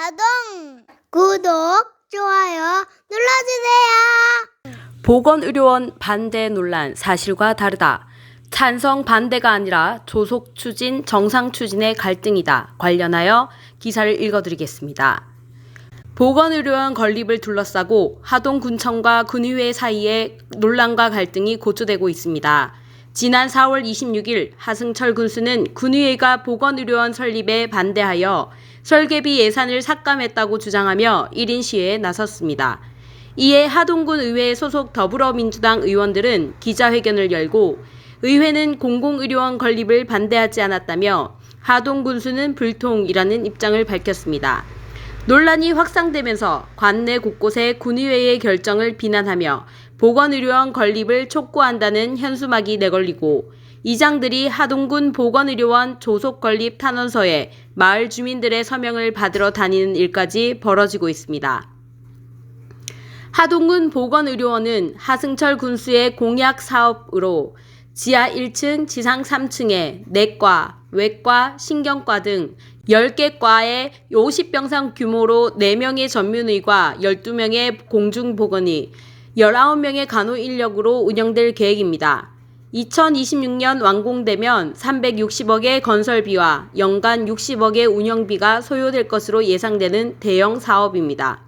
아동 구독, 좋아요 눌러주세요. 보건의료원 반대 논란 사실과 다르다. 찬성 반대가 아니라 조속 추진, 정상 추진의 갈등이다. 관련하여 기사를 읽어드리겠습니다. 보건의료원 건립을 둘러싸고 하동군청과 군의회 사이에 논란과 갈등이 고조되고 있습니다. 지난 4월 26일 하승철 군수는 군의회가 보건의료원 설립에 반대하여 설계비 예산을 삭감했다고 주장하며 1인 시위에 나섰습니다. 이에 하동군 의회 소속 더불어민주당 의원들은 기자회견을 열고 의회는 공공의료원 건립을 반대하지 않았다며 하동군수는 불통이라는 입장을 밝혔습니다. 논란이 확산되면서 관내 곳곳에 군의회의 결정을 비난하며 보건의료원 건립을 촉구한다는 현수막이 내걸리고 이장들이 하동군 보건의료원 조속 건립 탄원서에 마을 주민들의 서명을 받으러 다니는 일까지 벌어지고 있습니다. 하동군 보건의료원은 하승철 군수의 공약 사업으로 지하 1층, 지상 3층에 내과, 외과, 신경과 등 10개 과에 50병상 규모로 4명의 전문의과 12명의 공중보건의, 19명의 간호 인력으로 운영될 계획입니다. 2026년 완공되면 360억의 건설비와 연간 60억의 운영비가 소요될 것으로 예상되는 대형 사업입니다.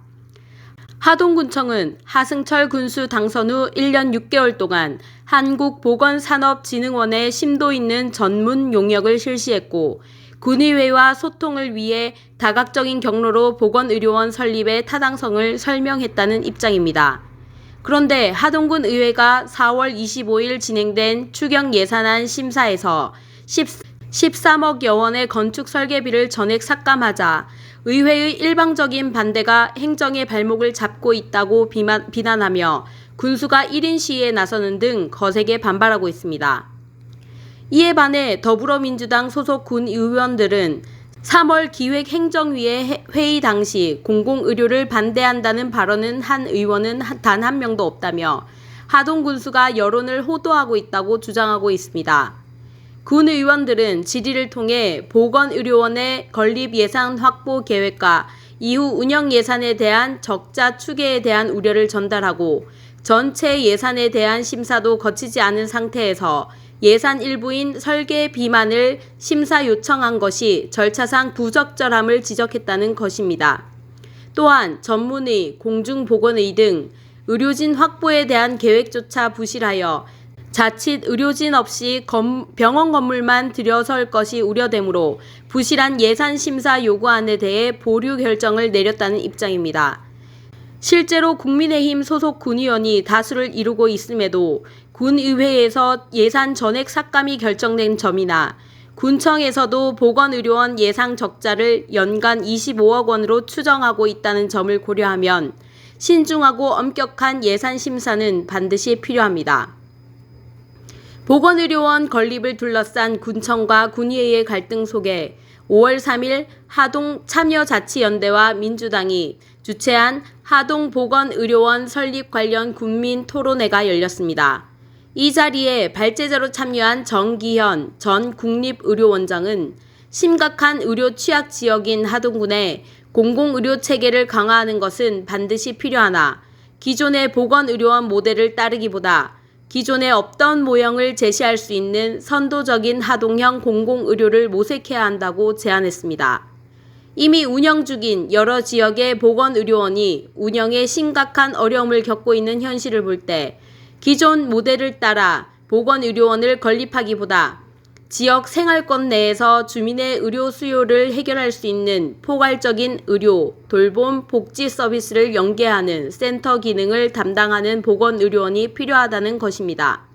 하동군청은 하승철 군수 당선 후 1년 6개월 동안 한국보건산업진흥원의 심도 있는 전문 용역을 실시했고 군의회와 소통을 위해 다각적인 경로로 보건의료원 설립의 타당성을 설명했다는 입장입니다. 그런데 하동군 의회가 4월 25일 진행된 추경 예산안 심사에서 13억여 원의 건축 설계비를 전액 삭감하자 의회의 일방적인 반대가 행정의 발목을 잡고 있다고 비난하며 군수가 1인 시위에 나서는 등 거세게 반발하고 있습니다. 이에 반해 더불어민주당 소속 군 의원들은 3월 기획행정위의 회의 당시 공공의료를 반대한다는 발언은 한 의원은 단 한 명도 없다며 하동 군수가 여론을 호도하고 있다고 주장하고 있습니다. 군 의원들은 질의를 통해 보건의료원의 건립 예산 확보 계획과 이후 운영 예산에 대한 적자 추계에 대한 우려를 전달하고 전체 예산에 대한 심사도 거치지 않은 상태에서 예산 일부인 설계비만을 심사 요청한 것이 절차상 부적절함을 지적했다는 것입니다. 또한 전문의, 공중보건의 등 의료진 확보에 대한 계획조차 부실하여 자칫 의료진 없이 병원 건물만 들여설 것이 우려되므로 부실한 예산 심사 요구안에 대해 보류 결정을 내렸다는 입장입니다. 실제로 국민의힘 소속 군의원이 다수를 이루고 있음에도 군의회에서 예산 전액 삭감이 결정된 점이나 군청에서도 보건의료원 예상 적자를 연간 25억 원으로 추정하고 있다는 점을 고려하면 신중하고 엄격한 예산 심사는 반드시 필요합니다. 보건의료원 건립을 둘러싼 군청과 군의회의 갈등 속에 5월 3일 하동 참여자치연대와 민주당이 주최한 하동보건의료원 설립 관련 국민 토론회가 열렸습니다. 이 자리에 발제자로 참여한 정기현 전 국립의료원장은 심각한 의료 취약 지역인 하동군에 공공의료 체계를 강화하는 것은 반드시 필요하나 기존의 보건의료원 모델을 따르기보다 기존에 없던 모형을 제시할 수 있는 선도적인 하동형 공공의료를 모색해야 한다고 제안했습니다. 이미 운영 중인 여러 지역의 보건의료원이 운영에 심각한 어려움을 겪고 있는 현실을 볼 때 기존 모델을 따라 보건의료원을 건립하기보다 지역 생활권 내에서 주민의 의료 수요를 해결할 수 있는 포괄적인 의료, 돌봄, 복지 서비스를 연계하는 센터 기능을 담당하는 보건의료원이 필요하다는 것입니다.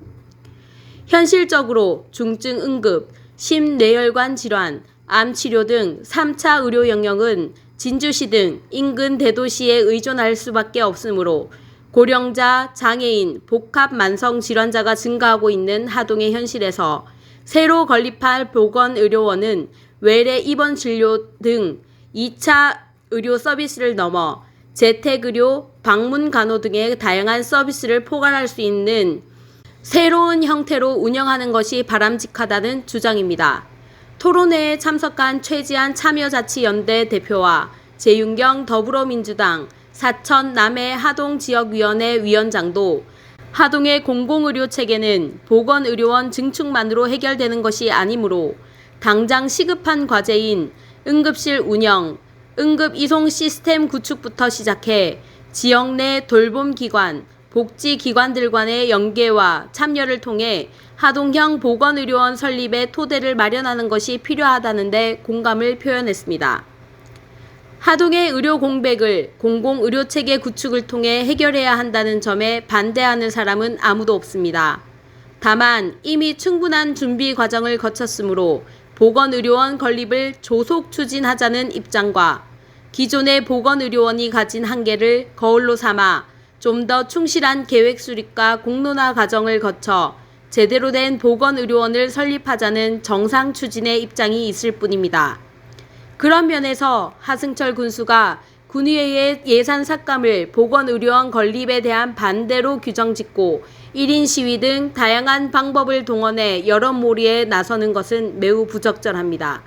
현실적으로 중증 응급, 심뇌혈관 질환, 암치료 등 3차 의료 영역은 진주시 등 인근 대도시에 의존할 수밖에 없으므로 고령자, 장애인, 복합 만성 질환자가 증가하고 있는 하동의 현실에서 새로 건립할 보건의료원은 외래 입원 진료 등 2차 의료 서비스를 넘어 재택의료, 방문 간호 등의 다양한 서비스를 포괄할 수 있는 새로운 형태로 운영하는 것이 바람직하다는 주장입니다. 토론회에 참석한 최지한 참여자치연대 대표와 재윤경 더불어민주당 사천 남해 하동지역위원회 위원장도 하동의 공공의료 체계는 보건의료원 증축만으로 해결되는 것이 아니므로 당장 시급한 과제인 응급실 운영, 응급이송 시스템 구축부터 시작해 지역 내 돌봄기관, 복지기관들 간의 연계와 참여를 통해 하동형 보건의료원 설립의 토대를 마련하는 것이 필요하다는 데 공감을 표현했습니다. 하동의 의료 공백을 공공의료체계 구축을 통해 해결해야 한다는 점에 반대하는 사람은 아무도 없습니다. 다만 이미 충분한 준비 과정을 거쳤으므로 보건의료원 건립을 조속 추진하자는 입장과 기존의 보건의료원이 가진 한계를 거울로 삼아 좀 더 충실한 계획 수립과 공론화 과정을 거쳐 제대로 된 보건의료원을 설립하자는 정상 추진의 입장이 있을 뿐입니다. 그런 면에서 하승철 군수가 군의회의 예산 삭감을 보건의료원 건립에 대한 반대로 규정짓고 1인 시위 등 다양한 방법을 동원해 여론몰이에 나서는 것은 매우 부적절합니다.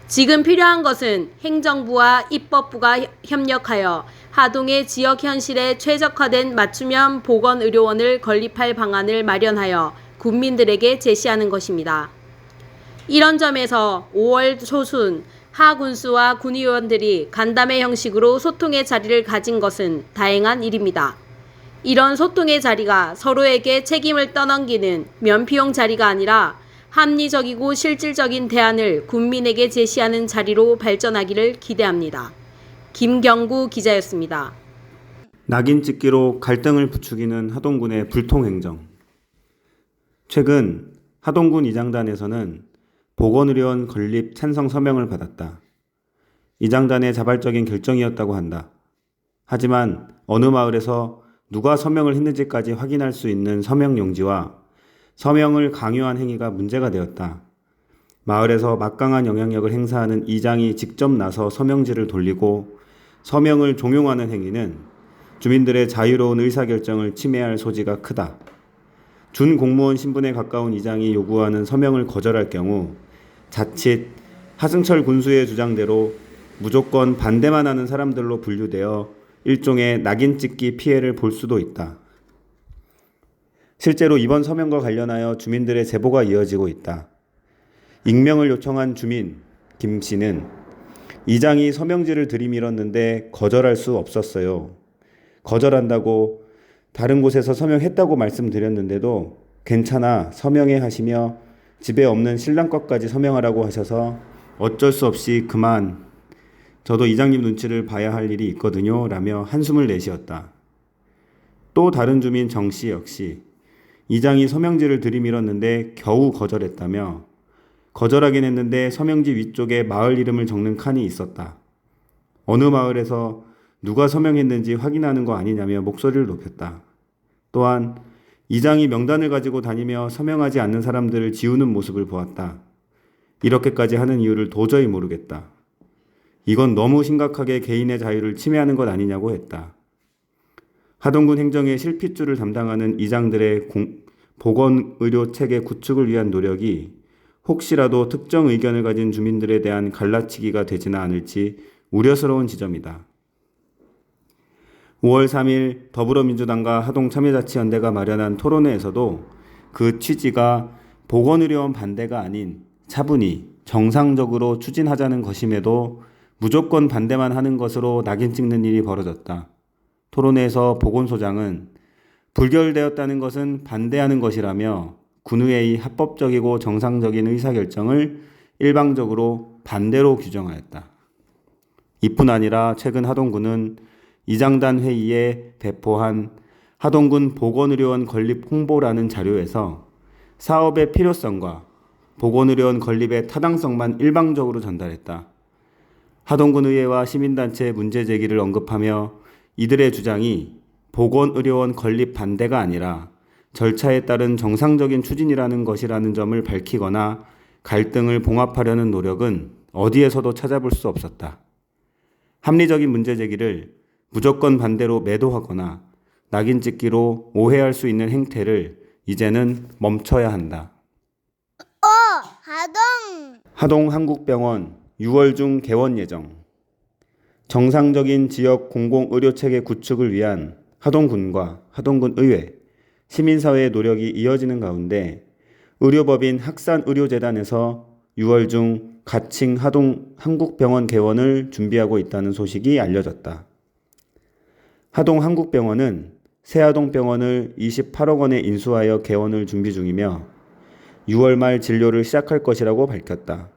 지금 필요한 것은 행정부와 입법부가 협력하여 하동의 지역 현실에 최적화된 맞춤형 보건의료원을 건립할 방안을 마련하여 국민들에게 제시하는 것입니다. 이런 점에서 5월 초순 하 군수와 군의원들이 간담회 형식으로 소통의 자리를 가진 것은 다행한 일입니다. 이런 소통의 자리가 서로에게 책임을 떠넘기는 면피용 자리가 아니라 합리적이고 실질적인 대안을 국민에게 제시하는 자리로 발전하기를 기대합니다. 김경구 기자였습니다. 낙인 찍기로 갈등을 부추기는 하동군의 불통행정. 최근 하동군 이장단에서는 보건의료원 건립 찬성 서명을 받았다. 이장단의 자발적인 결정이었다고 한다. 하지만 어느 마을에서 누가 서명을 했는지까지 확인할 수 있는 서명 용지와 서명을 강요한 행위가 문제가 되었다. 마을에서 막강한 영향력을 행사하는 이장이 직접 나서 서명지를 돌리고 서명을 종용하는 행위는 주민들의 자유로운 의사결정을 침해할 소지가 크다. 준공무원 신분에 가까운 이장이 요구하는 서명을 거절할 경우 자칫 하승철 군수의 주장대로 무조건 반대만 하는 사람들로 분류되어 일종의 낙인 찍기 피해를 볼 수도 있다. 실제로 이번 서명과 관련하여 주민들의 제보가 이어지고 있다. 익명을 요청한 주민 김 씨는 이장이 서명지를 들이밀었는데 거절할 수 없었어요. 거절한다고 다른 곳에서 서명했다고 말씀드렸는데도 괜찮아 서명해 하시며 집에 없는 신랑 것까지 서명하라고 하셔서 어쩔 수 없이 그만, 저도 이장님 눈치를 봐야 할 일이 있거든요 라며 한숨을 내쉬었다. 또 다른 주민 정 씨 역시 이장이 서명지를 들이밀었는데 겨우 거절했다며 거절하긴 했는데 서명지 위쪽에 마을 이름을 적는 칸이 있었다. 어느 마을에서 누가 서명했는지 확인하는 거 아니냐며 목소리를 높였다. 또한 이장이 명단을 가지고 다니며 서명하지 않는 사람들을 지우는 모습을 보았다. 이렇게까지 하는 이유를 도저히 모르겠다. 이건 너무 심각하게 개인의 자유를 침해하는 것 아니냐고 했다. 하동군 행정의 실핏줄을 담당하는 이장들의 보건의료체계 구축을 위한 노력이 혹시라도 특정 의견을 가진 주민들에 대한 갈라치기가 되지는 않을지 우려스러운 지점이다. 5월 3일 더불어민주당과 하동참여자치연대가 마련한 토론회에서도 그 취지가 보건의료원 반대가 아닌 차분히 정상적으로 추진하자는 것임에도 무조건 반대만 하는 것으로 낙인 찍는 일이 벌어졌다. 토론회에서 보건소장은 불결되었다는 것은 반대하는 것이라며 군의회의 합법적이고 정상적인 의사결정을 일방적으로 반대로 규정하였다. 이뿐 아니라 최근 하동군은 이장단 회의에 배포한 하동군 보건의료원 건립 홍보라는 자료에서 사업의 필요성과 보건의료원 건립의 타당성만 일방적으로 전달했다. 하동군 의회와 시민단체의 문제 제기를 언급하며 이들의 주장이 보건의료원 건립 반대가 아니라 절차에 따른 정상적인 추진이라는 것이라는 점을 밝히거나 갈등을 봉합하려는 노력은 어디에서도 찾아볼 수 없었다. 합리적인 문제 제기를 무조건 반대로 매도하거나 낙인 찍기로 오해할 수 있는 행태를 이제는 멈춰야 한다. 하동 하동 한국병원 6월 중 개원 예정. 정상적인 지역 공공의료체계 구축을 위한 하동군과 하동군 의회, 시민사회의 노력이 이어지는 가운데 의료법인 학산의료재단에서 6월 중 가칭 하동 한국병원 개원을 준비하고 있다는 소식이 알려졌다. 하동 한국병원은 새하동병원을 28억 원에 인수하여 개원을 준비 중이며 6월 말 진료를 시작할 것이라고 밝혔다.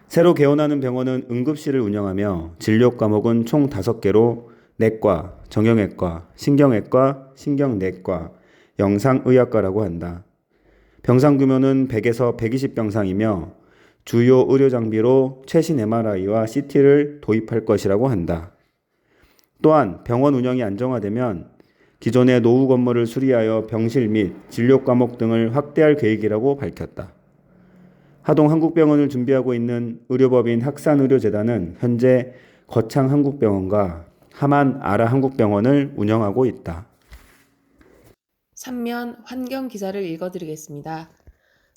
새로 개원하는 병원은 응급실을 운영하며 진료 과목은 총 5개로 내과, 정형외과, 신경외과, 신경내과, 영상의학과라고 한다. 병상 규모는 100에서 120병상이며 주요 의료 장비로 최신 MRI와 CT를 도입할 것이라고 한다. 또한 병원 운영이 안정화되면 기존의 노후 건물을 수리하여 병실 및 진료 과목 등을 확대할 계획이라고 밝혔다. 하동 한국병원을 준비하고 있는 의료법인 학산의료재단은 현재 거창 한국병원과 하만 아라 한국병원을 운영하고 있다. 3면 환경 기사를 읽어드리겠습니다.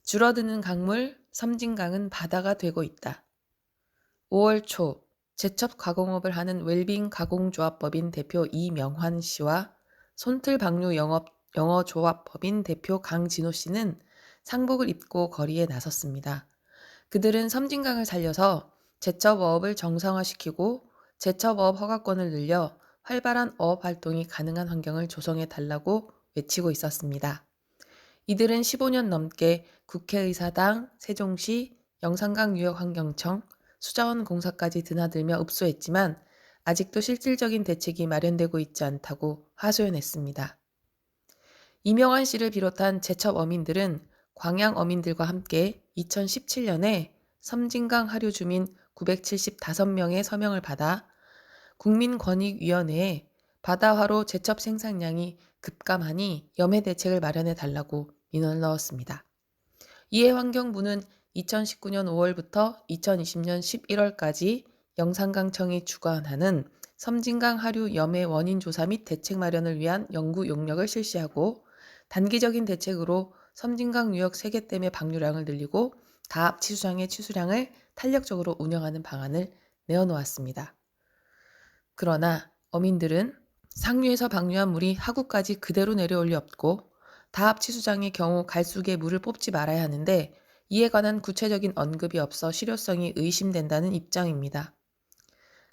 줄어드는 강물, 섬진강은 바다가 되고 있다. 5월 초 제첩 가공업을 하는 웰빙 가공조합법인 대표 이명환 씨와 손틀방류 영어조합법인 대표 강진호 씨는 상복을 입고 거리에 나섰습니다. 그들은 섬진강을 살려서 제첩어업을 정상화시키고 제첩어업 허가권을 늘려 활발한 어업 활동이 가능한 환경을 조성해 달라고 외치고 있었습니다. 이들은 15년 넘게 국회의사당, 세종시, 영산강유역환경청, 수자원공사까지 드나들며 읍소했지만 아직도 실질적인 대책이 마련되고 있지 않다고 하소연했습니다. 이명환 씨를 비롯한 제첩 어민들은 광양 어민들과 함께 2017년에 섬진강 하류 주민 975명의 서명을 받아 국민권익위원회에 바다화로 제첩 생산량이 급감하니 염해 대책을 마련해 달라고 민원을 넣었습니다. 이에 환경부는 2019년 5월부터 2020년 11월까지 영산강청이 주관하는 섬진강 하류 염해 원인 조사 및 대책 마련을 위한 연구 용역을 실시하고 단기적인 대책으로 섬진강 유역 세계댐의 방류량을 늘리고 다합 치수장의 치수량을 탄력적으로 운영하는 방안을 내어놓았습니다. 그러나 어민들은 상류에서 방류한 물이 하구까지 그대로 내려올 리 없고 다합 치수장의 경우 갈수기에 물을 뽑지 말아야 하는데 이에 관한 구체적인 언급이 없어 실효성이 의심된다는 입장입니다.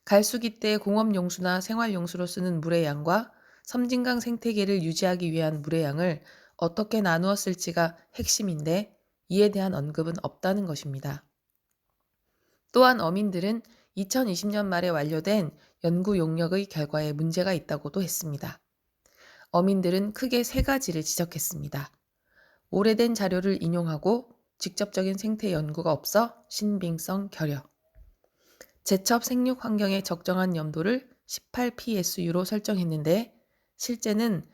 갈수기 때 공업용수나 생활용수로 쓰는 물의 양과 섬진강 생태계를 유지하기 위한 물의 양을 어떻게 나누어 쓸지가 핵심인데 이에 대한 언급은 없다는 것입니다. 또한 어민들은 2020년 말에 완료된 연구 용역의 결과에 문제가 있다고도 했습니다. 어민들은 크게 3가지를 지적했습니다. 오래된 자료를 인용하고 직접적인 생태 연구가 없어 신빙성 결여. 제첩 생육 환경에 적정한 염도를 18psu로 설정했는데 실제는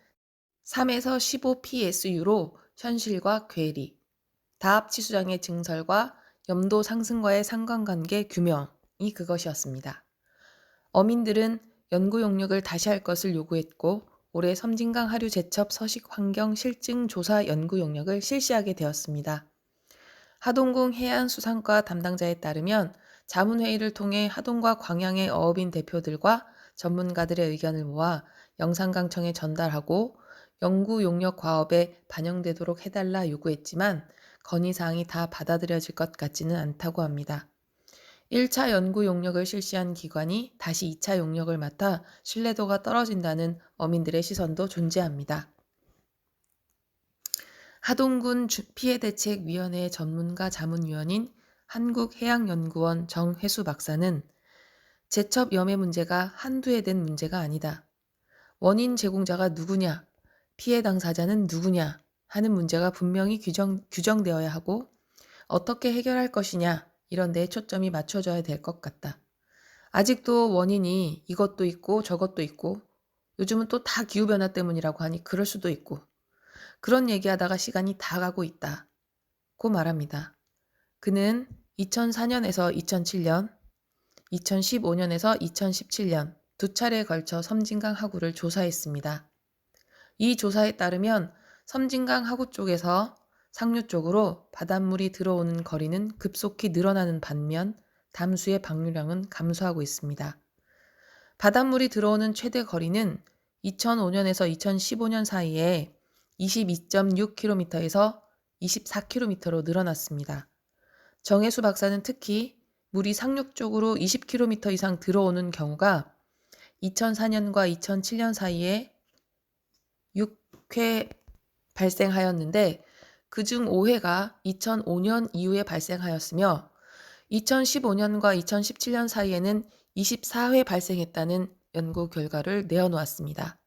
3에서 15psu로 현실과 괴리, 다합 치수장의 증설과 염도 상승과의 상관관계 규명이 그것이었습니다. 어민들은 연구 용역을 다시 할 것을 요구했고 올해 섬진강 하류 제첩 서식 환경 실증 조사 연구 용역을 실시하게 되었습니다. 하동군 해안수산과 담당자에 따르면 자문회의를 통해 하동과 광양의 어업인 대표들과 전문가들의 의견을 모아 영산강청에 전달하고 연구 용역 과업에 반영되도록 해달라 요구했지만 건의사항이 다 받아들여질 것 같지는 않다고 합니다. 1차 연구 용역을 실시한 기관이 다시 2차 용역을 맡아 신뢰도가 떨어진다는 어민들의 시선도 존재합니다. 하동군 피해대책위원회 전문가 자문위원인 한국해양연구원 정회수 박사는 제첩 염해 문제가 한두 해 된 문제가 아니다. 원인 제공자가 누구냐, 피해 당사자는 누구냐 하는 문제가 분명히 규정되어야 하고 어떻게 해결할 것이냐 이런 데에 초점이 맞춰져야 될 것 같다. 아직도 원인이 이것도 있고 저것도 있고 요즘은 또 다 기후변화 때문이라고 하니 그럴 수도 있고 그런 얘기하다가 시간이 다 가고 있다고 말합니다. 그는 2004년에서 2007년, 2015년에서 2017년 2차례에 걸쳐 섬진강 하구를 조사했습니다. 이 조사에 따르면 섬진강 하구 쪽에서 상류 쪽으로 바닷물이 들어오는 거리는 급속히 늘어나는 반면 담수의 방류량은 감소하고 있습니다. 바닷물이 들어오는 최대 거리는 2005년에서 2015년 사이에 22.6km에서 24km로 늘어났습니다. 정혜수 박사는 특히 물이 상륙 쪽으로 20km 이상 들어오는 경우가 2004년과 2007년 사이에 6회 발생하였는데 그중 5회가 2005년 이후에 발생하였으며 2015년과 2017년 사이에는 24회 발생했다는 연구 결과를 내어놓았습니다.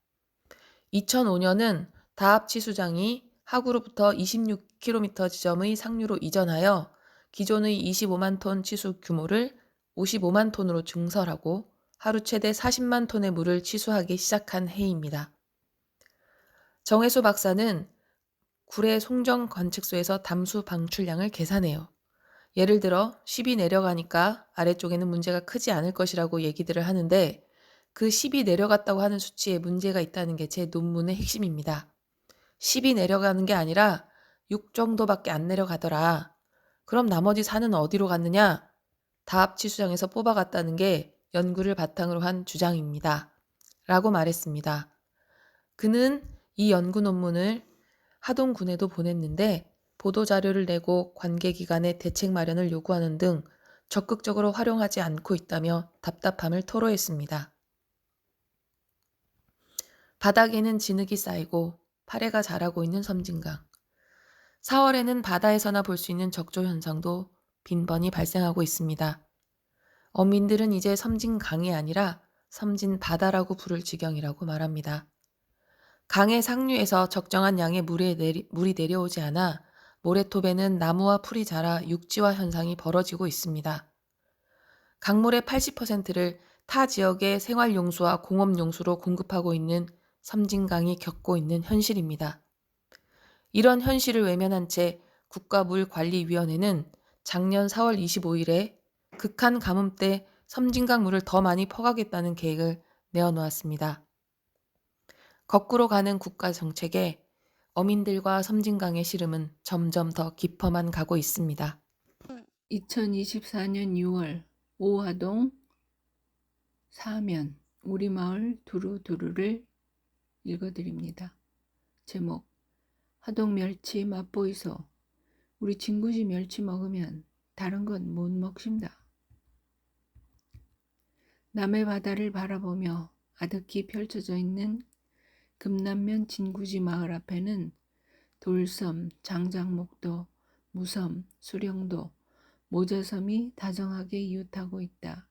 2005년은 다합 치수장이 하구로부터 26km 지점의 상류로 이전하여 기존의 25만 톤 치수 규모를 55만 톤으로 증설하고 하루 최대 40만 톤의 물을 치수하기 시작한 해입니다. 정혜수 박사는 구례 송정 관측소에서 담수 방출량을 계산해요. 예를 들어 10이 내려가니까 아래쪽에는 문제가 크지 않을 것이라고 얘기들을 하는데 그 10이 내려갔다고 하는 수치에 문제가 있다는 게 제 논문의 핵심입니다. 10이 내려가는 게 아니라 6 정도밖에 안 내려가더라. 그럼 나머지 4는 어디로 갔느냐? 다합 치수장에서 뽑아갔다는 게 연구를 바탕으로 한 주장입니다. 라고 말했습니다. 그는 이 연구 논문을 하동군에도 보냈는데 보도자료를 내고 관계기관의 대책 마련을 요구하는 등 적극적으로 활용하지 않고 있다며 답답함을 토로했습니다. 바닥에는 진흙이 쌓이고 파래가 자라고 있는 섬진강. 4월에는 바다에서나 볼 수 있는 적조 현상도 빈번히 발생하고 있습니다. 어민들은 이제 섬진강이 아니라 섬진바다라고 부를 지경이라고 말합니다. 강의 상류에서 적정한 양의 물이 내려오지 않아 모래톱에는 나무와 풀이 자라 육지화 현상이 벌어지고 있습니다. 강물의 80%를 타 지역의 생활용수와 공업용수로 공급하고 있는 섬진강이 겪고 있는 현실입니다. 이런 현실을 외면한 채 국가물관리위원회는 작년 4월 25일에 극한 가뭄 때 섬진강 물을 더 많이 퍼가겠다는 계획을 내어놓았습니다. 거꾸로 가는 국가 정책에 어민들과 섬진강의 시름은 점점 더 깊어만 가고 있습니다. 2024년 6월 오하동 사면 우리 마을 두루두루를 읽어드립니다. 제목 하동 멸치 맛보이소. 우리 진구지 멸치 먹으면 다른 건 못 먹습니다. 남해 바다를 바라보며 아득히 펼쳐져 있는 금남면 진구지 마을 앞에는 돌섬, 장장목도, 무섬, 수령도, 모자섬이 다정하게 이웃하고 있다.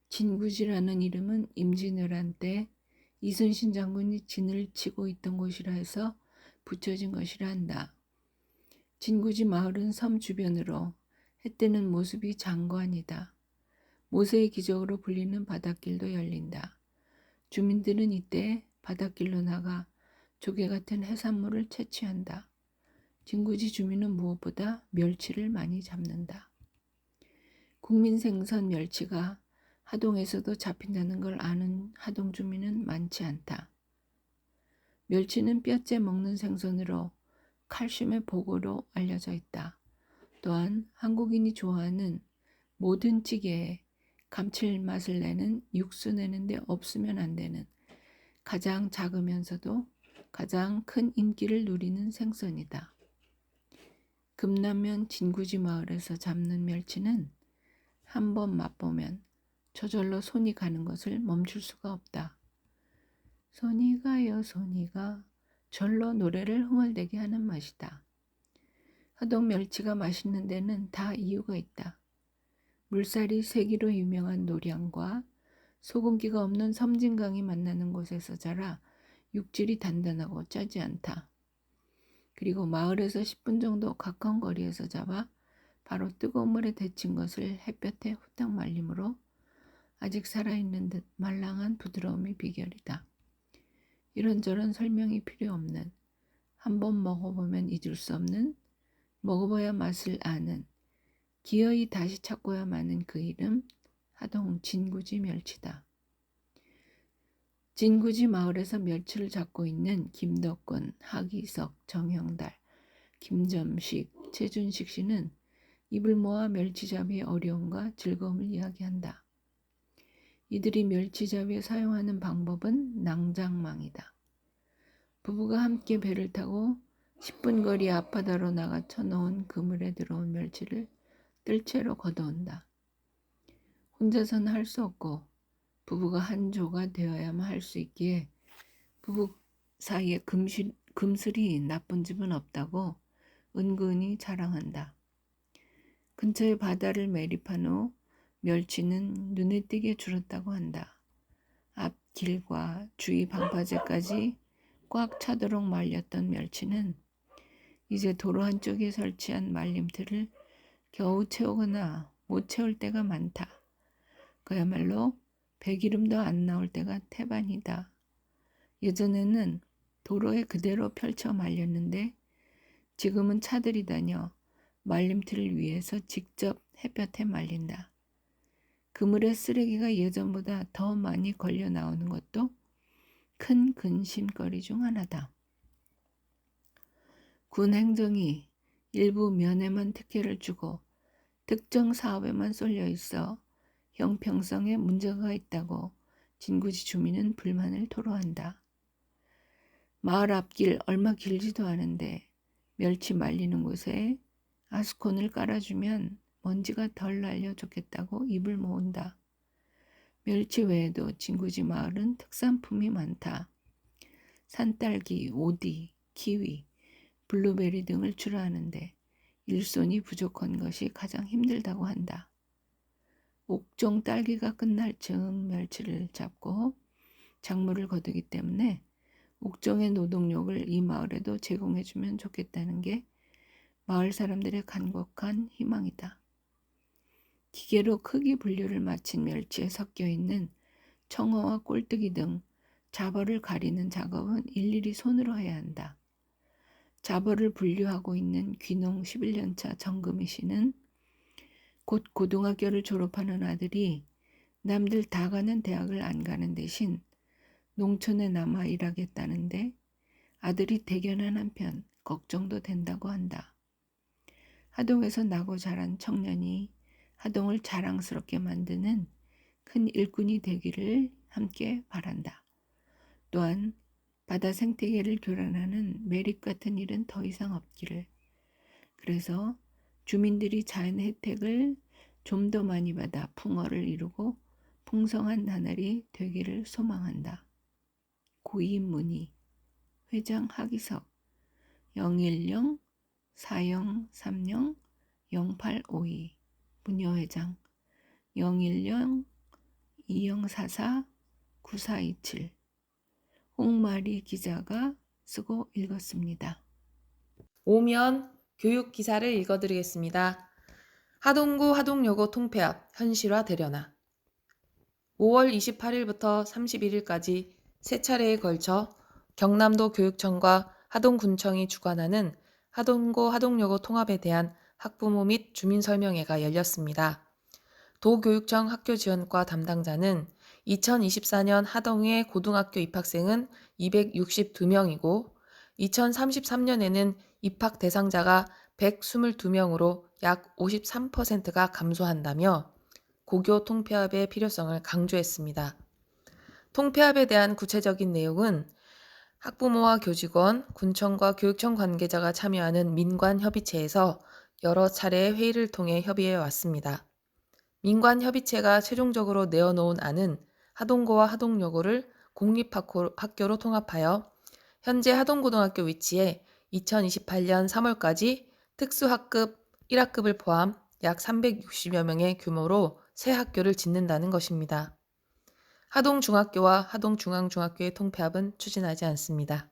진구지라는 이름은 임진왜란 때 이순신 장군이 진을 치고 있던 곳이라 해서 붙여진 것이라 한다. 진구지 마을은 섬 주변으로 해 뜨는 모습이 장관이다. 모세의 기적으로 불리는 바닷길도 열린다. 주민들은 이때 바닷길로 나가 조개 같은 해산물을 채취한다. 진구지 주민은 무엇보다 멸치를 많이 잡는다. 국민생선 멸치가 하동에서도 잡힌다는 걸 아는 하동 주민은 많지 않다. 멸치는 뼈째 먹는 생선으로 칼슘의 보고로 알려져 있다. 또한 한국인이 좋아하는 모든 찌개에 감칠맛을 내는 육수 내는데 없으면 안 되는 가장 작으면서도 가장 큰 인기를 누리는 생선이다. 금남면 진구지 마을에서 잡는 멸치는 한 번 맛보면 저절로 손이 가는 것을 멈출 수가 없다. 손이 가요 손이 가 절로 노래를 흥얼대게 하는 맛이다. 하동 멸치가 맛있는 데는 다 이유가 있다. 물살이 세기로 유명한 노량과 소금기가 없는 섬진강이 만나는 곳에서 자라 육질이 단단하고 짜지 않다. 그리고 마을에서 10분 정도 가까운 거리에서 잡아 바로 뜨거운 물에 데친 것을 햇볕에 후딱 말림으로 아직 살아있는 듯 말랑한 부드러움이 비결이다. 이런저런 설명이 필요 없는, 한번 먹어보면 잊을 수 없는, 먹어봐야 맛을 아는, 기어이 다시 찾고야만 하는 그 이름, 하동 진구지 멸치다. 진구지 마을에서 멸치를 잡고 있는 김덕근, 하기석, 정형달, 김점식, 최준식 씨는 입을 모아 멸치잡이의 어려움과 즐거움을 이야기한다. 이들이 멸치잡이에 사용하는 방법은 낭장망이다. 부부가 함께 배를 타고 10분 거리 앞바다로 나가 쳐놓은 그물에 들어온 멸치를 뜰채로 걷어온다. 혼자서는 할 수 없고 부부가 한 조가 되어야만 할 수 있기에 부부 사이에 금슬이 나쁜 집은 없다고 은근히 자랑한다. 근처의 바다를 매립한 후 멸치는 눈에 띄게 줄었다고 한다. 앞길과 주위 방파제까지 꽉 차도록 말렸던 멸치는 이제 도로 한쪽에 설치한 말림틀을 겨우 채우거나 못 채울 때가 많다. 그야말로 배기름도 안 나올 때가 태반이다. 예전에는 도로에 그대로 펼쳐 말렸는데 지금은 차들이 다녀 말림틀을 위해서 직접 햇볕에 말린다. 그물에 쓰레기가 예전보다 더 많이 걸려 나오는 것도 큰 근심거리 중 하나다. 군 행정이 일부 면에만 특혜를 주고 특정 사업에만 쏠려 있어 형평성에 문제가 있다고 진구지 주민은 불만을 토로한다. 마을 앞길 얼마 길지도 않은데 멸치 말리는 곳에 아스콘을 깔아주면 먼지가 덜 날려 좋겠다고 입을 모은다. 멸치 외에도 진구지 마을은 특산품이 많다. 산딸기, 오디, 키위, 블루베리 등을 출하하는데 일손이 부족한 것이 가장 힘들다고 한다. 옥종 딸기가 끝날 즈음 멸치를 잡고 작물을 거두기 때문에 옥종의 노동력을 이 마을에도 제공해주면 좋겠다는 게 마을 사람들의 간곡한 희망이다. 기계로 크기 분류를 마친 멸치에 섞여 있는 청어와 꼴뚜기 등 잡어를 가리는 작업은 일일이 손으로 해야 한다. 잡어를 분류하고 있는 귀농 11년차 정금희 씨는 곧 고등학교를 졸업하는 아들이 남들 다 가는 대학을 안 가는 대신 농촌에 남아 일하겠다는데 아들이 대견한 한편 걱정도 된다고 한다. 하동에서 나고 자란 청년이 하동을 자랑스럽게 만드는 큰 일꾼이 되기를 함께 바란다. 또한 바다 생태계를 교란하는 매립 같은 일은 더 이상 없기를. 그래서 주민들이 자연 혜택을 좀 더 많이 받아 풍어를 이루고 풍성한 나날이 되기를 소망한다. 고인 문의 회장 하기석 010-4030-0852 문여회장 010-2044-9427 홍마리 기자가 쓰고 읽었습니다. 오면 교육 기사를 읽어드리겠습니다. 하동구 하동여고 통폐합 현실화되려나. 5월 28일부터 31일까지 세 차례에 걸쳐 경남도 교육청과 하동군청이 주관하는 하동구 하동여고 통합에 대한 학부모 및 주민 설명회가 열렸습니다. 도교육청 학교지원과 담당자는 2024년 하동의 고등학교 입학생은 262명이고 2033년에는 입학 대상자가 122명으로 약 53%가 감소한다며 고교 통폐합의 필요성을 강조했습니다. 통폐합에 대한 구체적인 내용은 학부모와 교직원, 군청과 교육청 관계자가 참여하는 민관협의체에서 여러 차례 회의를 통해 협의해 왔습니다. 민관협의체가 최종적으로 내어놓은 안은 하동고와 하동여고를 공립학교로 통합하여 현재 하동고등학교 위치에 2028년 3월까지 특수학급 1학급을 포함 약 360여 명의 규모로 새 학교를 짓는다는 것입니다. 하동중학교와 하동중앙중학교의 통폐합은 추진하지 않습니다.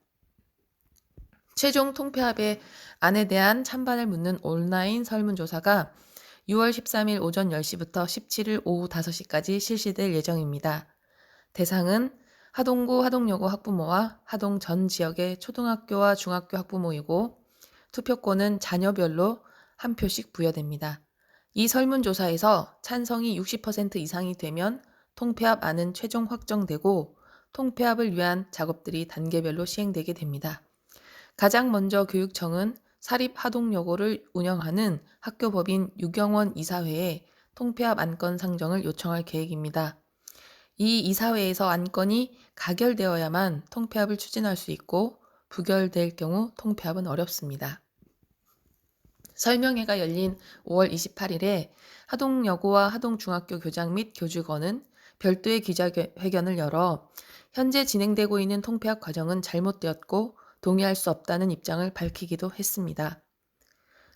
최종 통폐합의 안에 대한 찬반을 묻는 온라인 설문조사가 6월 13일 오전 10시부터 17일 오후 5시까지 실시될 예정입니다. 대상은 하동구 하동여고 학부모와 하동 전 지역의 초등학교와 중학교 학부모이고 투표권은 자녀별로 한 표씩 부여됩니다. 이 설문조사에서 찬성이 60% 이상이 되면 통폐합 안은 최종 확정되고 통폐합을 위한 작업들이 단계별로 시행되게 됩니다. 가장 먼저 교육청은 사립 하동여고를 운영하는 학교법인 유경원 이사회에 통폐합 안건 상정을 요청할 계획입니다. 이 이사회에서 안건이 가결되어야만 통폐합을 추진할 수 있고 부결될 경우 통폐합은 어렵습니다. 설명회가 열린 5월 28일에 하동여고와 하동중학교 교장 및 교직원은 별도의 기자회견을 열어 현재 진행되고 있는 통폐합 과정은 잘못되었고 동의할 수 없다는 입장을 밝히기도 했습니다.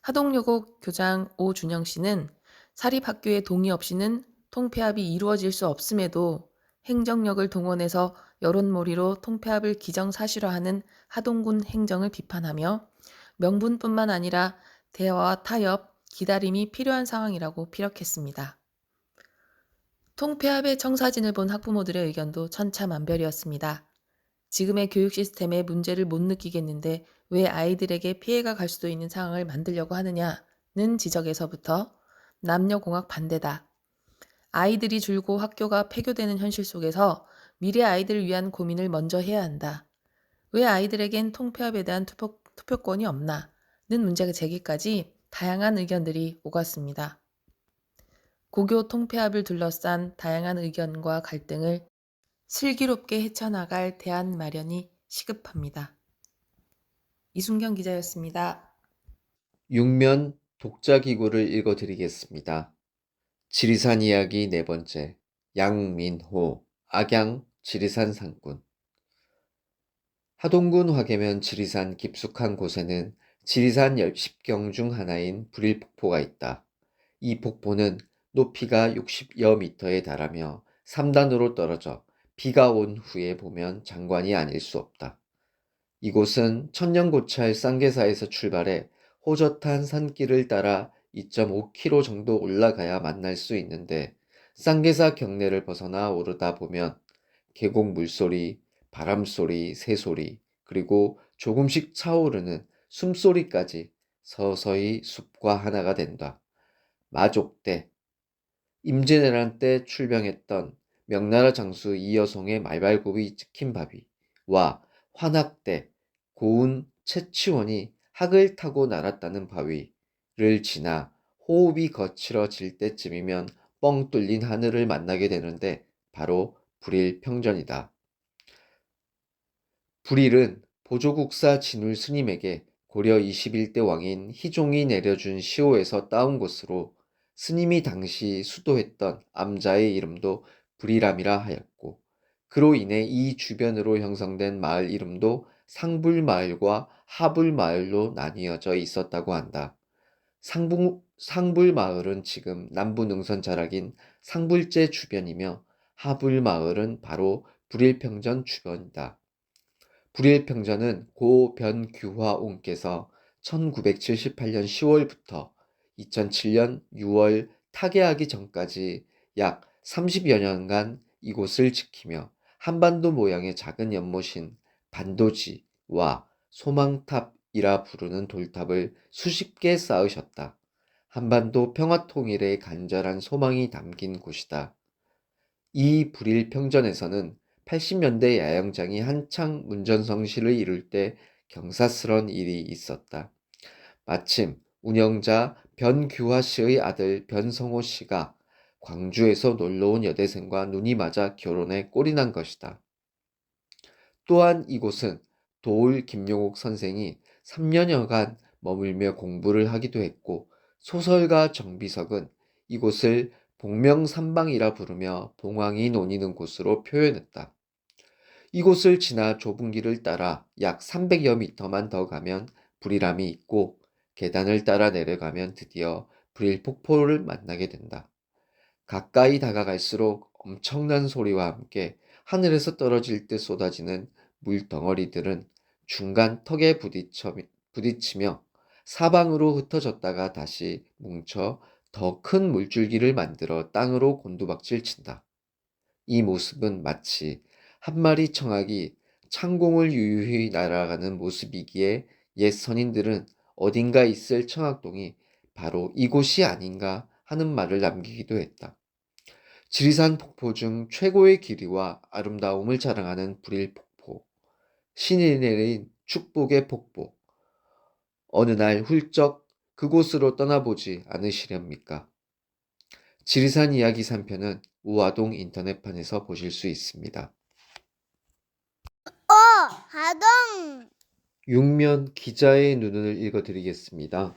하동여고 교장 오준영 씨는 사립학교의 동의 없이는 통폐합이 이루어질 수 없음에도 행정력을 동원해서 여론몰이로 통폐합을 기정사실화하는 하동군 행정을 비판하며 명분뿐만 아니라 대화와 타협, 기다림이 필요한 상황이라고 피력했습니다. 통폐합의 청사진을 본 학부모들의 의견도 천차만별이었습니다. 지금의 교육 시스템에 문제를 못 느끼겠는데 왜 아이들에게 피해가 갈 수도 있는 상황을 만들려고 하느냐는 지적에서부터 남녀공학 반대다. 아이들이 줄고 학교가 폐교되는 현실 속에서 미래 아이들을 위한 고민을 먼저 해야 한다. 왜 아이들에겐 통폐합에 대한 투표권이 없나? 는 문제가 제기까지 다양한 의견들이 오갔습니다. 고교 통폐합을 둘러싼 다양한 의견과 갈등을 슬기롭게 헤쳐나갈 대안 마련이 시급합니다. 이순경 기자였습니다. 육면 독자기구를 읽어드리겠습니다. 지리산 이야기 네 번째, 양민호, 악양 지리산 산군. 하동군 화계면 지리산 깊숙한 곳에는 지리산 10경 중 하나인 불일폭포가 있다. 이 폭포는 높이가 60여 미터에 달하며 3단으로 떨어져 비가 온 후에 보면 장관이 아닐 수 없다. 이곳은 천년고찰 쌍계사에서 출발해 호젓한 산길을 따라 2.5km 정도 올라가야 만날 수 있는데 쌍계사 경내를 벗어나 오르다 보면 계곡 물소리, 바람소리, 새소리, 그리고 조금씩 차오르는 숨소리까지 서서히 숲과 하나가 된다. 마족대, 임진왜란 때 출병했던 명나라 장수 이여송의 말발굽이 찍힌 바위와 환학대, 고운 채치원이 학을 타고 날았다는 바위를 지나 호흡이 거칠어질 때쯤이면 뻥 뚫린 하늘을 만나게 되는데 바로 불일평전이다. 불일은 보조국사 진울 스님에게 고려 21대 왕인 희종이 내려준 시호에서 따온 곳으로 스님이 당시 수도했던 암자의 이름도 불이람이라 하였고 그로 인해 이 주변으로 형성된 마을 이름도 상불마을과 하불마을로 나뉘어져 있었다고 한다. 상불마을은 지금 남부 능선 자락인 상불제 주변이며 하불마을은 바로 불일평전 주변이다. 불일평전은 고 변규화옹께서 1978년 10월부터 2007년 6월 타계하기 전까지 약 30여 년간 이곳을 지키며 한반도 모양의 작은 연못인 반도지와 소망탑이라 부르는 돌탑을 수십 개 쌓으셨다. 한반도 평화통일의 간절한 소망이 담긴 곳이다. 이 불일평전에서는 80년대 야영장이 한창 문전성시를 이룰 때 경사스런 일이 있었다. 마침 운영자 변규화 씨의 아들 변성호 씨가 광주에서 놀러온 여대생과 눈이 맞아 결혼에 꼴이 난 것이다. 또한 이곳은 도울 김용옥 선생이 3년여간 머물며 공부를 하기도 했고 소설가 정비석은 이곳을 복명삼방이라 부르며 봉황이 논이는 곳으로 표현했다. 이곳을 지나 좁은 길을 따라 약 300여 미터만 더 가면 불이람이 있고 계단을 따라 내려가면 드디어 불일폭포를 만나게 된다. 가까이 다가갈수록 엄청난 소리와 함께 하늘에서 떨어질 때 쏟아지는 물덩어리들은 중간 턱에 부딪히며 사방으로 흩어졌다가 다시 뭉쳐 더 큰 물줄기를 만들어 땅으로 곤두박질 친다. 이 모습은 마치 한 마리 청아기 창공을 유유히 날아가는 모습이기에 옛 선인들은 어딘가 있을 청학동이 바로 이곳이 아닌가 하는 말을 남기기도 했다. 지리산 폭포 중 최고의 길이와 아름다움을 자랑하는 불일폭포, 신이 내린 축복의 폭포. 어느 날 훌쩍 그곳으로 떠나보지 않으시렵니까? 지리산 이야기 3편은 우아동 인터넷판에서 보실 수 있습니다. 하동. 육면 기자의 눈을 읽어드리겠습니다.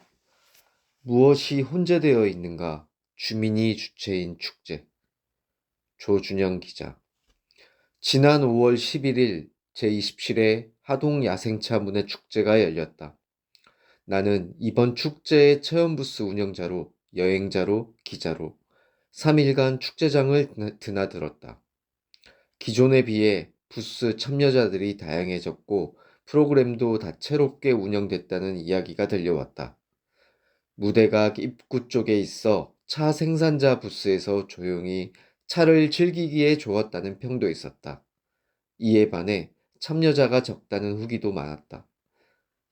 무엇이 혼재되어 있는가? 주민이 주체인 축제. 조준영 기자. 지난 5월 11일 제27회 하동 야생차 문해 축제가 열렸다. 나는 이번 축제의 체험부스 운영자로, 여행자로, 기자로 3일간 축제장을 드나들었다. 기존에 비해 부스 참여자들이 다양해졌고 프로그램도 다채롭게 운영됐다는 이야기가 들려왔다. 무대가 입구 쪽에 있어 차 생산자 부스에서 조용히 차를 즐기기에 좋았다는 평도 있었다. 이에 반해 참여자가 적다는 후기도 많았다.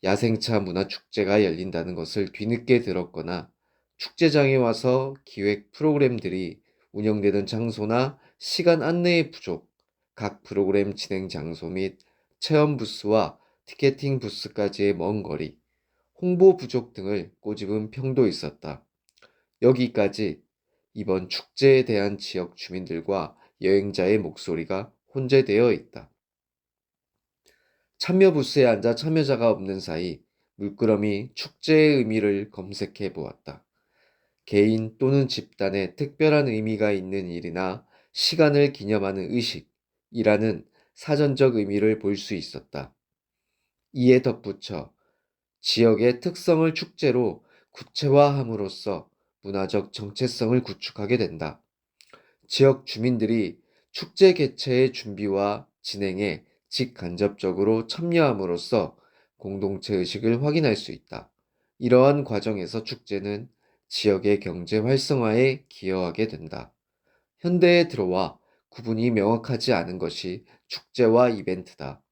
야생차 문화축제가 열린다는 것을 뒤늦게 들었거나 축제장에 와서 기획 프로그램들이 운영되는 장소나 시간 안내의 부족, 각 프로그램 진행 장소 및 체험 부스와 티켓팅 부스까지의 먼 거리, 홍보 부족 등을 꼬집은 평도 있었다. 여기까지 이번 축제에 대한 지역 주민들과 여행자의 목소리가 혼재되어 있다. 참여 부스에 앉아 참여자가 없는 사이 물끄러미 축제의 의미를 검색해 보았다. 개인 또는 집단에 특별한 의미가 있는 일이나 시간을 기념하는 의식이라는 사전적 의미를 볼 수 있었다. 이에 덧붙여 지역의 특성을 축제로 구체화함으로써 문화적 정체성을 구축하게 된다. 지역 주민들이 축제 개최의 준비와 진행에 직간접적으로 참여함으로써 공동체 의식을 확인할 수 있다. 이러한 과정에서 축제는 지역의 경제 활성화에 기여하게 된다. 현대에 들어와 구분이 명확하지 않은 것이 축제와 이벤트다.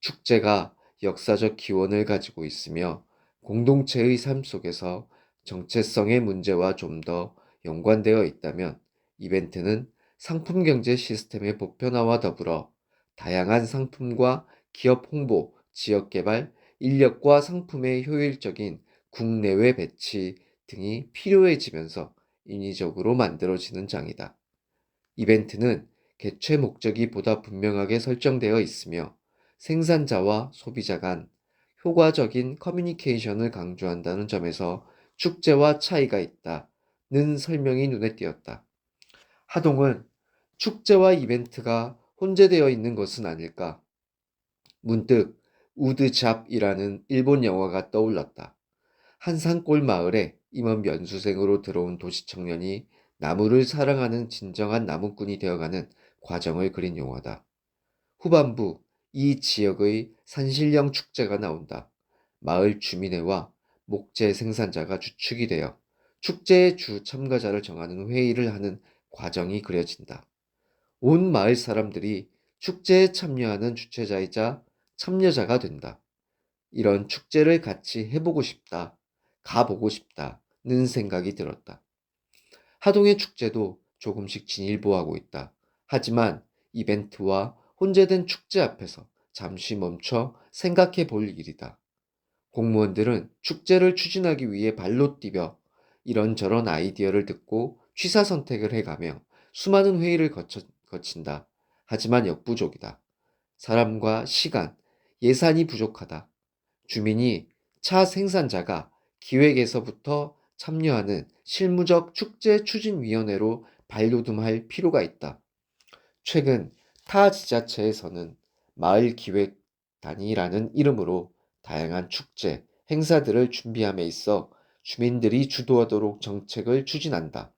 축제가 역사적 기원을 가지고 있으며 공동체의 삶 속에서 정체성의 문제와 좀 더 연관되어 있다면 이벤트는 상품 경제 시스템의 보편화와 더불어 다양한 상품과 기업 홍보, 지역 개발, 인력과 상품의 효율적인 국내외 배치 등이 필요해지면서 인위적으로 만들어지는 장이다. 이벤트는 개최 목적이 보다 분명하게 설정되어 있으며 생산자와 소비자 간 효과적인 커뮤니케이션을 강조한다는 점에서 축제와 차이가 있다는 설명이 눈에 띄었다. 하동은 축제와 이벤트가 혼재되어 있는 것은 아닐까? 문득 우드잡이라는 일본 영화가 떠올랐다. 한 산골 마을에 임원 연수생으로 들어온 도시 청년이 나무를 사랑하는 진정한 나무꾼이 되어가는 과정을 그린 영화다. 후반부 이 지역의 산신령 축제가 나온다. 마을 주민회와 목재 생산자가 주축이 되어 축제의 주 참가자를 정하는 회의를 하는 과정이 그려진다. 온 마을 사람들이 축제에 참여하는 주최자이자 참여자가 된다. 이런 축제를 같이 해보고 싶다, 가보고 싶다는 생각이 들었다. 하동의 축제도 조금씩 진일보하고 있다. 하지만 이벤트와 혼재된 축제 앞에서 잠시 멈춰 생각해 볼 일이다. 공무원들은 축제를 추진하기 위해 발로 뛰며 이런저런 아이디어를 듣고 취사 선택을 해가며 수많은 회의를 거친다. 하지만 역부족이다. 사람과 시간, 예산이 부족하다. 주민이 차 생산자가 기획에서부터 참여하는 실무적 축제 추진위원회로 발돋움할 필요가 있다. 최근 타 지자체에서는 마을기획단이라는 이름으로 다양한 축제, 행사들을 준비함에 있어 주민들이 주도하도록 정책을 추진한다.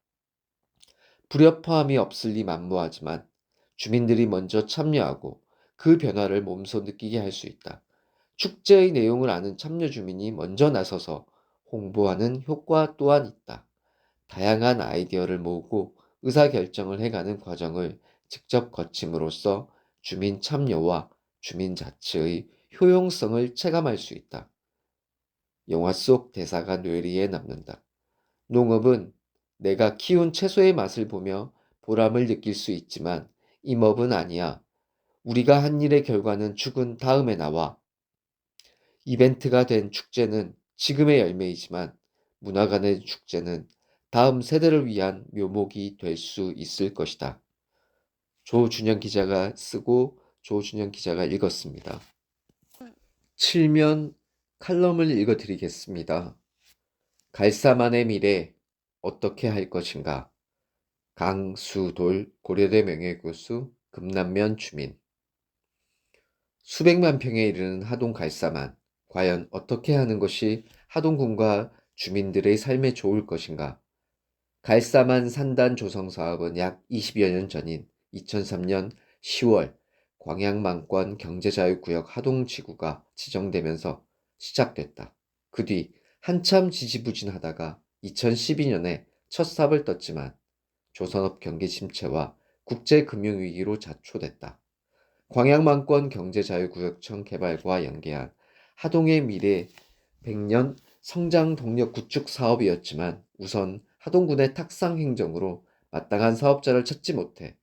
불협화음이 없을 리 만무하지만 주민들이 먼저 참여하고 그 변화를 몸소 느끼게 할 수 있다. 축제의 내용을 아는 참여 주민이 먼저 나서서 홍보하는 효과 또한 있다. 다양한 아이디어를 모으고 의사결정을 해가는 과정을 직접 거침으로써 주민 참여와 주민 자치의 효용성을 체감할 수 있다. 영화 속 대사가 뇌리에 남는다. 농업은 내가 키운 채소의 맛을 보며 보람을 느낄 수 있지만 임업은 아니야. 우리가 한 일의 결과는 죽은 다음에 나와. 이벤트가 된 축제는 지금의 열매이지만 문화관의 축제는 다음 세대를 위한 묘목이 될 수 있을 것이다. 조준현 기자가 쓰고 조준현 기자가 읽었습니다. 7면 칼럼을 읽어드리겠습니다. 갈사만의 미래 어떻게 할 것인가? 강수돌 고려대 명예교수 금남면 주민. 수백만 평에 이르는 하동 갈사만, 과연 어떻게 하는 것이 하동군과 주민들의 삶에 좋을 것인가? 갈사만 산단 조성 사업은 약 20여 년 전인 2003년 10월 광양만권 경제자유구역 하동지구가 지정되면서 시작됐다. 그 뒤 한참 지지부진하다가 2012년에 첫 삽을 떴지만 조선업 경기 침체와 국제금융위기로 자초됐다. 광양만권 경제자유구역청 개발과 연계한 하동의 미래 100년 성장 동력 구축 사업이었지만 우선 하동군의 탁상 행정으로 마땅한 사업자를 찾지 못해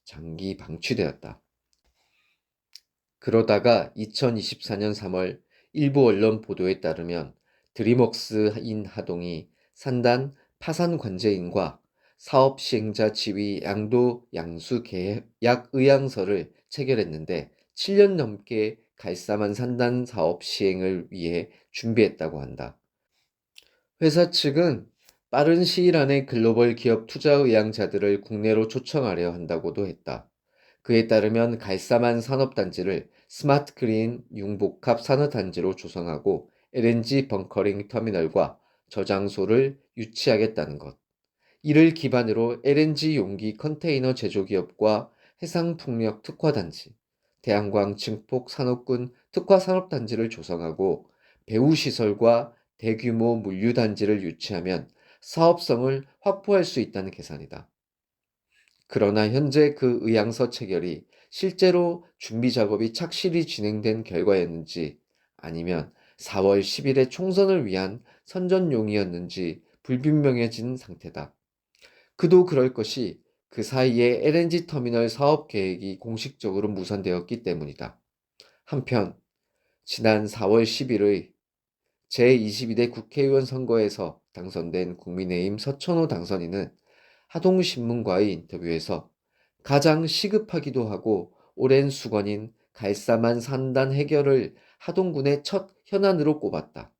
장기 방치되었다. 그러다가 2024년 3월 일부 언론 보도에 따르면 드림웍스인 하동이 산단 파산 관제인과 사업 시행자 지위 양도 양수 계약 의향서를 체결했는데 7년 넘게 갈사만 산단 사업 시행을 위해 준비했다고 한다. 회사 측은 빠른 시일 안에 글로벌 기업 투자 의향자들을 국내로 초청하려 한다고도 했다. 그에 따르면 갈사만 산업단지를 스마트 그린 융복합 산업단지로 조성하고 LNG 벙커링 터미널과 저장소를 유치하겠다는 것. 이를 기반으로 LNG 용기 컨테이너 제조기업과 해상풍력 특화단지, 대한광 증폭 산업군 특화산업단지를 조성하고 배후시설과 대규모 물류단지를 유치하면 사업성을 확보할 수 있다는 계산이다. 그러나 현재 그 의향서 체결이 실제로 준비 작업이 착실히 진행된 결과였는지 아니면 4월 10일의 총선을 위한 선전용이었는지 불분명해진 상태다. 그도 그럴 것이 그 사이에 LNG 터미널 사업 계획이 공식적으로 무산되었기 때문이다. 한편 지난 4월 10일의 제22대 국회의원 선거에서 당선된 국민의힘 서천호 당선인은 하동신문과의 인터뷰에서 가장 시급하기도 하고 오랜 수건인 갈사만 산단 해결을 하동군의 첫 현안으로 꼽았다.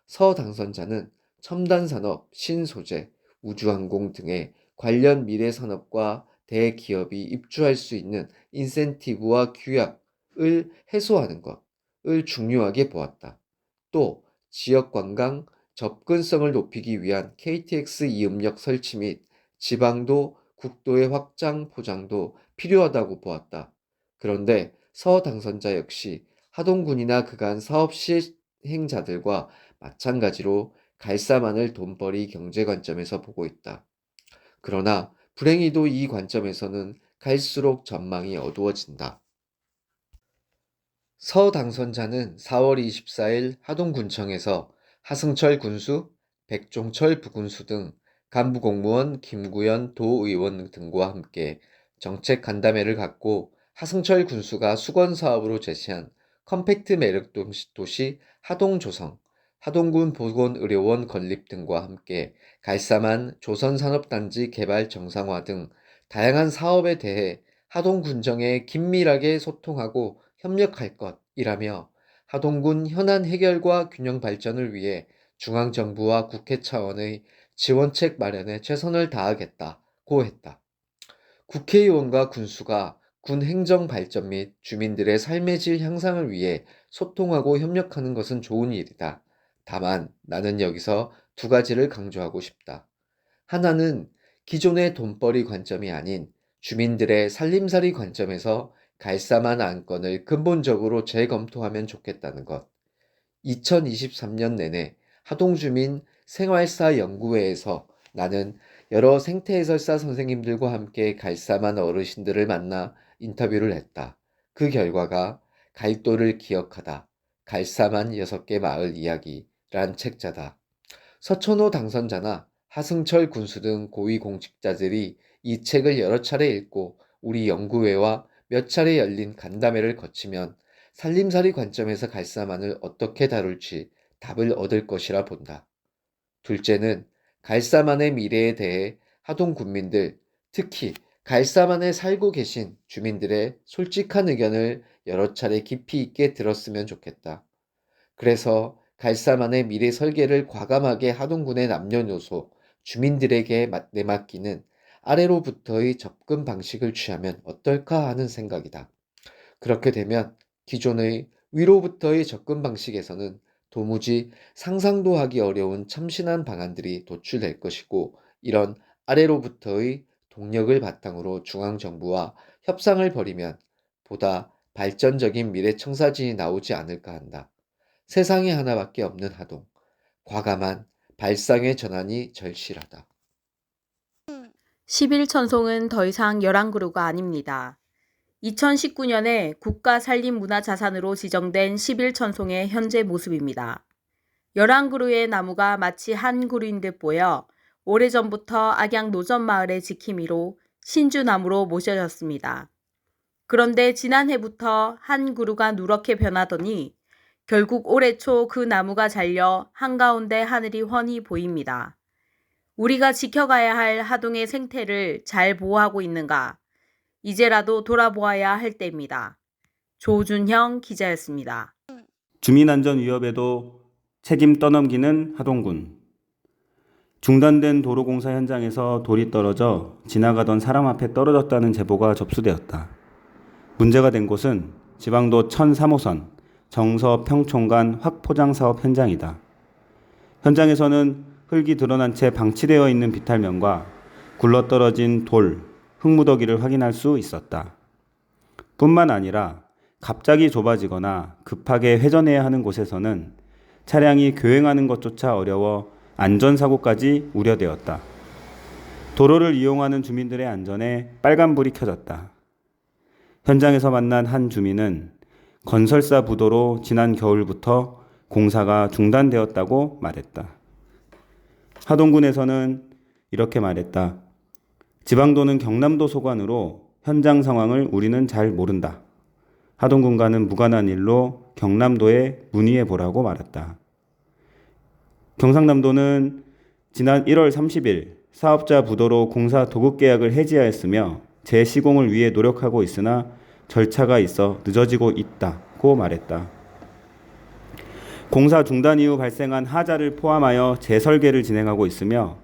서 당선자는 첨단산업, 신소재, 우주항공 등의 관련 미래산업과 대기업이 입주할 수 있는 인센티브와 규약을 해소하는 것을 중요하게 보았다. 또 지역관광 접근성을 높이기 위한 KTX 이음역 설치 및 지방도 국도의 확장 포장도 필요하다고 보았다. 그런데 서 당선자 역시 하동군이나 그간 사업 시행자들과 마찬가지로 갈사만을 돈벌이 경제 관점에서 보고 있다. 그러나 불행히도 이 관점에서는 갈수록 전망이 어두워진다. 서 당선자는 4월 24일 하동군청에서 하승철 군수, 백종철 부군수 등 간부공무원 김구현 도의원 등과 함께 정책 간담회를 갖고 하승철 군수가 수건사업으로 제시한 컴팩트 매력 도시 하동 조성, 하동군 보건의료원 건립 등과 함께 갈사만 조선산업단지 개발 정상화 등 다양한 사업에 대해 하동군청에 긴밀하게 소통하고 협력할 것이라며 하동군 현안 해결과 균형 발전을 위해 중앙정부와 국회 차원의 지원책 마련에 최선을 다하겠다고 했다. 국회의원과 군수가 군 행정 발전 및 주민들의 삶의 질 향상을 위해 소통하고 협력하는 것은 좋은 일이다. 다만 나는 여기서 두 가지를 강조하고 싶다. 하나는 기존의 돈벌이 관점이 아닌 주민들의 살림살이 관점에서 갈사만 안건을 근본적으로 재검토하면 좋겠다는 것. 2023년 내내 하동주민 생활사 연구회에서 나는 여러 생태해설사 선생님들과 함께 갈사만 어르신들을 만나 인터뷰를 했다. 그 결과가 갈도를 기억하다. 갈사만 6개 마을 이야기란 책자다. 서천호 당선자나 하승철 군수 등 고위공직자들이 이 책을 여러 차례 읽고 우리 연구회와 몇 차례 열린 간담회를 거치면 살림살이 관점에서 갈사만을 어떻게 다룰지 답을 얻을 것이라 본다. 둘째는 갈사만의 미래에 대해 하동 군민들, 특히 갈사만에 살고 계신 주민들의 솔직한 의견을 여러 차례 깊이 있게 들었으면 좋겠다. 그래서 갈사만의 미래 설계를 과감하게 하동군의 남녀노소, 주민들에게 내맡기는 아래로부터의 접근 방식을 취하면 어떨까 하는 생각이다. 그렇게 되면 기존의 위로부터의 접근 방식에서는 도무지 상상도 하기 어려운 참신한 방안들이 도출될 것이고, 이런 아래로부터의 동력을 바탕으로 중앙정부와 협상을 벌이면 보다 발전적인 미래 청사진이 나오지 않을까 한다. 세상에 하나밖에 없는 하동. 과감한 발상의 전환이 절실하다. 11천송은 더 이상 11그루가 아닙니다. 2019년에 국가산림문화자산으로 지정된 11천송의 현재 모습입니다. 11그루의 나무가 마치 한 그루인 듯 보여 오래전부터 악양 노전마을의 지킴이로 신주나무로 모셔졌습니다. 그런데 지난해부터 한 그루가 누렇게 변하더니 결국 올해 초 그 나무가 잘려 한가운데 하늘이 훤히 보입니다. 우리가 지켜가야 할 하동의 생태를 잘 보호하고 있는가? 이제라도 돌아보아야 할 때입니다. 조준형 기자였습니다. 주민안전 위협에도 책임 떠넘기는 하동군. 중단된 도로공사 현장에서 돌이 떨어져 지나가던 사람 앞에 떨어졌다는 제보가 접수되었다. 문제가 된 곳은 지방도 1003호선 정서 평촌 간 확포장 사업 현장이다. 현장에서는 흙이 드러난 채 방치되어 있는 비탈면과 굴러떨어진 돌, 흙무더기를 확인할 수 있었다. 뿐만 아니라 갑자기 좁아지거나 급하게 회전해야 하는 곳에서는 차량이 교행하는 것조차 어려워 안전사고까지 우려되었다. 도로를 이용하는 주민들의 안전에 빨간불이 켜졌다. 현장에서 만난 한 주민은 건설사 부도로 지난 겨울부터 공사가 중단되었다고 말했다. 하동군에서는 이렇게 말했다. 지방도는 경남도 소관으로 현장 상황을 우리는 잘 모른다. 하동군과는 무관한 일로 경남도에 문의해 보라고 말했다. 경상남도는 지난 1월 30일 사업자 부도로 공사 도급 계약을 해지하였으며 재시공을 위해 노력하고 있으나 절차가 있어 늦어지고 있다고 말했다. 공사 중단 이후 발생한 하자를 포함하여 재설계를 진행하고 있으며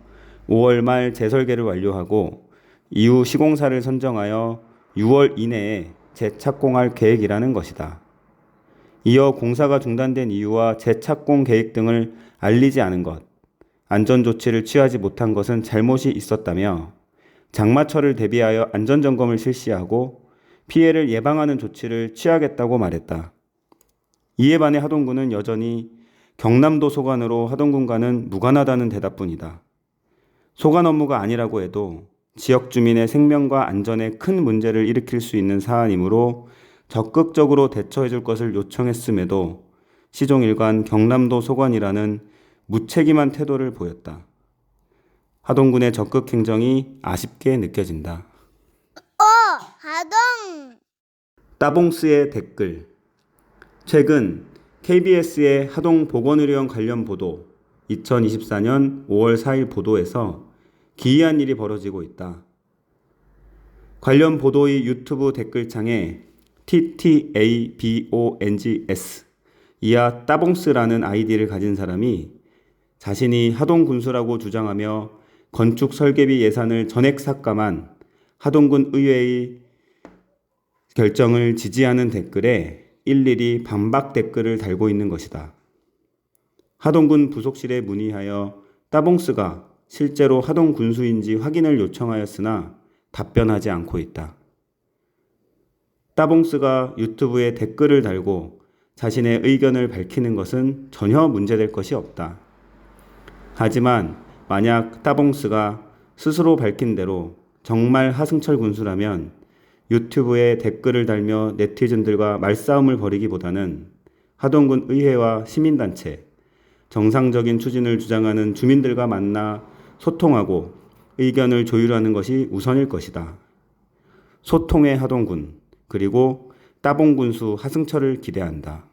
5월 말 재설계를 완료하고 이후 시공사를 선정하여 6월 이내에 재착공할 계획이라는 것이다. 이어 공사가 중단된 이유와 재착공 계획 등을 알리지 않은 것, 안전조치를 취하지 못한 것은 잘못이 있었다며 장마철을 대비하여 안전점검을 실시하고 피해를 예방하는 조치를 취하겠다고 말했다. 이에 반해 하동군은 여전히 경남도 소관으로 하동군과는 무관하다는 대답뿐이다. 소관 업무가 아니라고 해도 지역 주민의 생명과 안전에 큰 문제를 일으킬 수 있는 사안이므로 적극적으로 대처해 줄 것을 요청했음에도 시종일관 경남도 소관이라는 무책임한 태도를 보였다. 하동군의 적극 행정이 아쉽게 느껴진다. 하동. 따봉스의 댓글. 최근 KBS의 하동 보건의료원 관련 보도 2024년 5월 4일 보도에서 기이한 일이 벌어지고 있다. 관련 보도의 유튜브 댓글창에 TTABONGS 이하 따봉스라는 아이디를 가진 사람이 자신이 하동 군수라고 주장하며 건축 설계비 예산을 전액 삭감한 하동군 의회의 결정을 지지하는 댓글에 일일이 반박 댓글을 달고 있는 것이다. 하동군 부속실에 문의하여 따봉스가 실제로 하동 군수인지 확인을 요청하였으나 답변하지 않고 있다. 따봉스가 유튜브에 댓글을 달고 자신의 의견을 밝히는 것은 전혀 문제될 것이 없다. 하지만 만약 따봉스가 스스로 밝힌 대로 정말 하승철 군수라면 유튜브에 댓글을 달며 네티즌들과 말싸움을 벌이기보다는 하동군 의회와 시민단체, 정상적인 추진을 주장하는 주민들과 만나 소통하고 의견을 조율하는 것이 우선일 것이다. 소통의 하동군, 그리고 따봉군수 하승철을 기대한다.